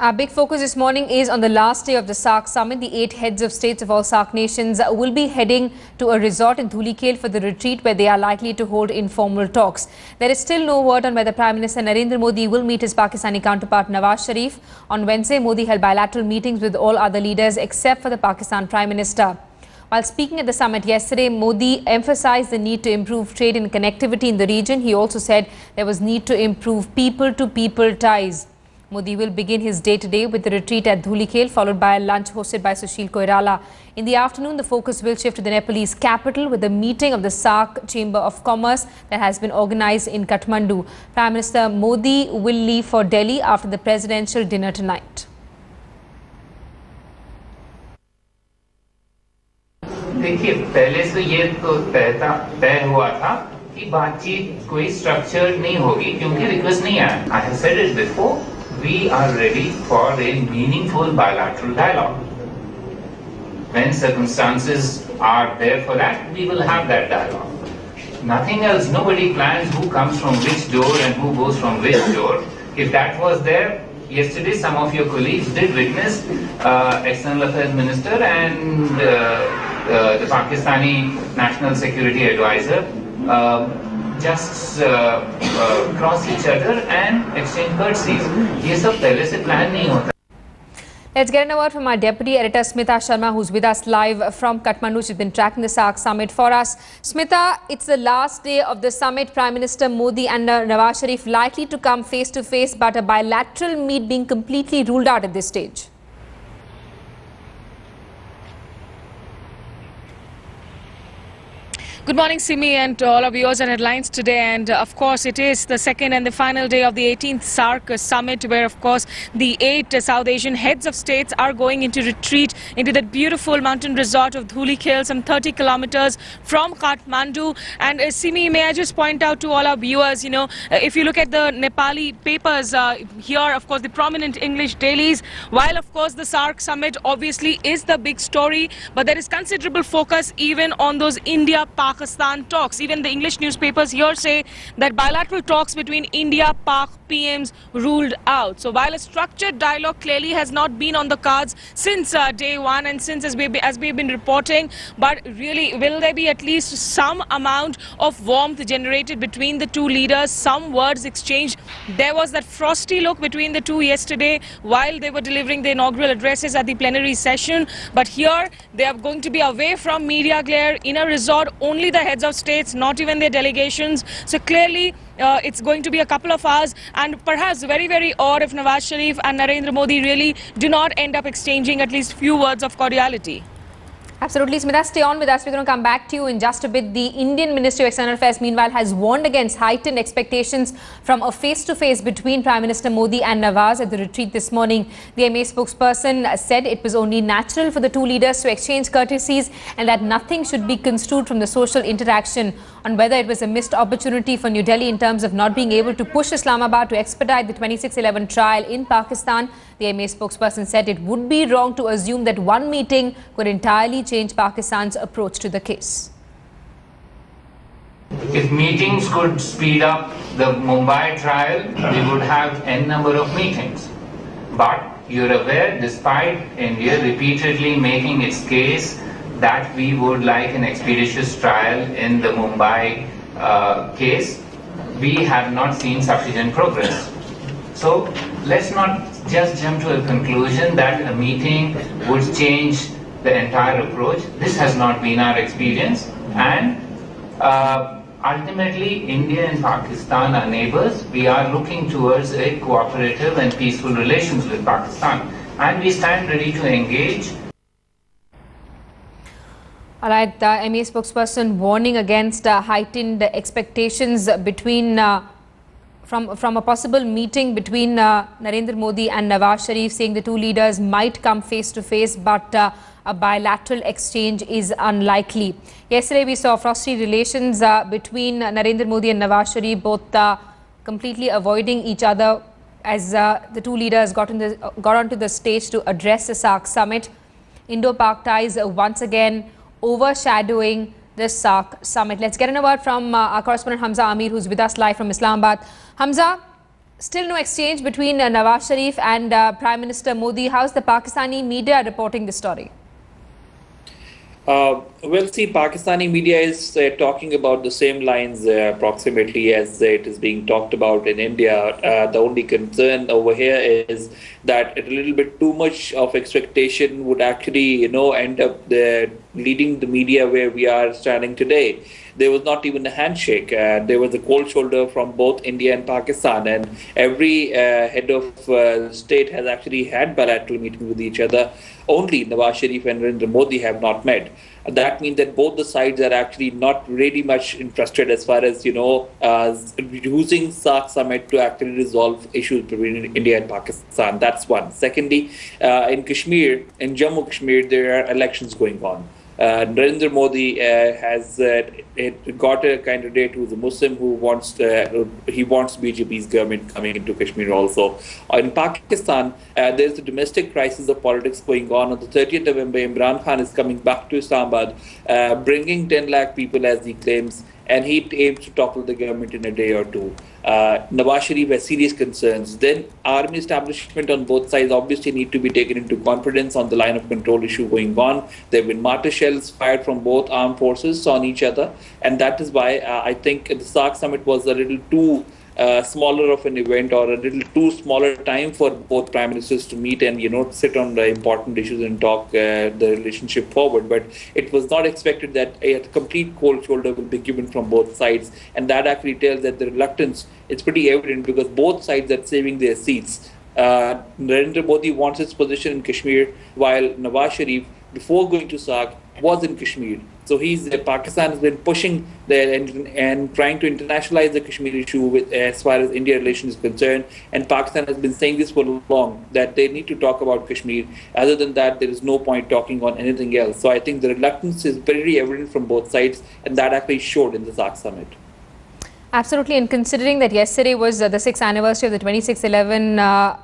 Our big focus this morning is on the last day of the SAARC Summit. The 8 heads of states of all SAARC nations will be heading to a resort in Dhulikhel for the retreat where they are likely to hold informal talks. There is still no word on whether Prime Minister Narendra Modi will meet his Pakistani counterpart Nawaz Sharif. On Wednesday, Modi held bilateral meetings with all other leaders except for the Pakistan Prime Minister. While speaking at the summit yesterday, Modi emphasized the need to improve trade and connectivity in the region. He also said there was need to improve people-to-people ties. Modi will begin his day today with the retreat at Dhulikhel, followed by a lunch hosted by Sushil Koirala. In the afternoon, the focus will shift to the Nepalese capital with a meeting of the SAARC Chamber of Commerce that has been organized in Kathmandu. Prime Minister Modi will leave for Delhi after the presidential dinner tonight. देखिए, पहले से ये तो तय हुआ था कि बातचीत कोई स्ट्रक्चर्ड नहीं होगी क्योंकि रिक्वेस्ट नहीं आया. I have said it before. We are ready for a meaningful bilateral dialogue. When circumstances are there for that, we will have that dialogue. Nothing else. Nobody plans who comes from which door and who goes from which door. If that was there, yesterday some of your colleagues did witness External Affairs Minister and the Pakistani National Security Advisor just cross each other and exchange courtesies. ये सब पहले से plan नहीं होता. Let's get an word from our Deputy Editor Smita Sharma, who's with us live from Kathmandu. She's been tracking the SAARC Summit for us. Smita, it's the last day of the summit. Prime Minister Modi and Nawaz Sharif likely to come face to face, but a bilateral meet being completely ruled out at this stage. Good morning, Simi, and to all our viewers and headlines today. And of course, it is the second and the final day of the 18th SAARC Summit, where of course the 8 South Asian heads of states are going into retreat into that beautiful mountain resort of Dhulikhel, some 30 kilometers from Kathmandu. And Simi, may I just point out to all our viewers, you know, if you look at the Nepali papers here, of course, the prominent English dailies, while of course the SAARC Summit obviously is the big story, but there is considerable focus even on those India-Pakistan talks. Even the English newspapers here say that bilateral talks between India-Pak PMs ruled out. So while a structured dialogue clearly has not been on the cards since day one and since as we've been reporting, but really will there be at least some amount of warmth generated between the two leaders, some words exchanged. There was that frosty look between the two yesterday while they were delivering the inaugural addresses at the plenary session, but here they are going to be away from media glare in a resort, only the heads of states, not even their delegations. So clearly it's going to be a couple of hours, and perhaps very, very odd if Nawaz Sharif and Narendra Modi really do not end up exchanging at least few words of cordiality. Absolutely. Smita, stay on with us. We're going to come back to you in just a bit. The Indian Ministry of External Affairs, meanwhile, has warned against heightened expectations from a face-to-face between Prime Minister Modi and Nawaz at the retreat this morning. The MA spokesperson said it was only natural for the two leaders to exchange courtesies and that nothing should be construed from the social interaction. On whether it was a missed opportunity for New Delhi in terms of not being able to push Islamabad to expedite the 2611 trial in Pakistan, the MA spokesperson said it would be wrong to assume that one meeting could entirely change Pakistan's approach to the case. If meetings could speed up the Mumbai trial, we would have n number of meetings. But you're aware, despite India repeatedly making its case that we would like an expeditious trial in the Mumbai case, we have not seen sufficient progress. So let's not just jump to a conclusion that a meeting would change the entire approach. This has not been our experience, and ultimately India and Pakistan are neighbors. We are looking towards a cooperative and peaceful relations with Pakistan, and we stand ready to engage. All right, the MA spokesperson warning against heightened expectations between from a possible meeting between Narendra Modi and Nawaz Sharif, saying the two leaders might come face to face, but a bilateral exchange is unlikely. Yesterday we saw frosty relations between Narendra Modi and Nawaz Sharif, both completely avoiding each other as the two leaders got onto the stage to address the SAARC Summit. Indo-Pak ties once again overshadowing the SAARC Summit. Let's get a word from our correspondent Hamza Amir, who's with us live from Islamabad. Hamza, Still no exchange between Nawaz Sharif and Prime Minister Modi. How's the Pakistani media reporting the story? Well, see, Pakistani media is talking about the same lines approximately as it is being talked about in India. The only concern over here is that a little bit too much of expectation would actually, end up leading the media where we are standing today. There was not even a handshake. There was a cold shoulder from both India and Pakistan, and every head of state has actually had bilateral meetings with each other. Only Nawaz Sharif and Narendra Modi have not met. That means that both the sides are actually not really much interested as far as, using SAARC Summit to actually resolve issues between India and Pakistan. That's one. Secondly, in Kashmir, in Jammu Kashmir, there are elections going on. Narendra Modi has got a candidate who's a Muslim who wants BJP's government coming into Kashmir also. In Pakistan, there's a domestic crisis of politics going on. On the 30th of November, Imran Khan is coming back to Islamabad, bringing 10 lakh people as he claims, and he aims to topple the government in a day or two. Nawaz Sharif has serious concerns. Then army establishment on both sides obviously need to be taken into confidence on the line of control issue going on. There have been mortar shells fired from both armed forces on each other, and that is why I think the SAARC summit was a little too smaller of an event, or a little too smaller time for both prime ministers to meet and sit on the important issues and talk the relationship forward. But it was not expected that a complete cold shoulder will be given from both sides, and that actually tells that the reluctance is pretty evident, because both sides are saving their seats. Narendra Modi wants his position in Kashmir, while Nawaz Sharif, before going to SAARC, was in Kashmir. So Pakistan has been pushing there and trying to internationalize the Kashmir issue as far as India relations is concerned. And Pakistan has been saying this for long, that they need to talk about Kashmir. Other than that, there is no point talking on anything else. So I think the reluctance is very evident from both sides, and that actually showed in the SAARC summit. Absolutely, and considering that yesterday was the 6th anniversary of the 26/11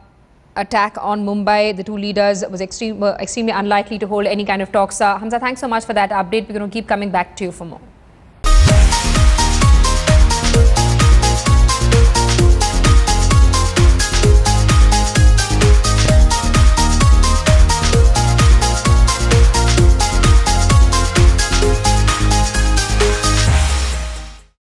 attack on Mumbai, the two leaders was extremely unlikely to hold any kind of talks. Hamza, thanks so much for that update. We're going to keep coming back to you for more.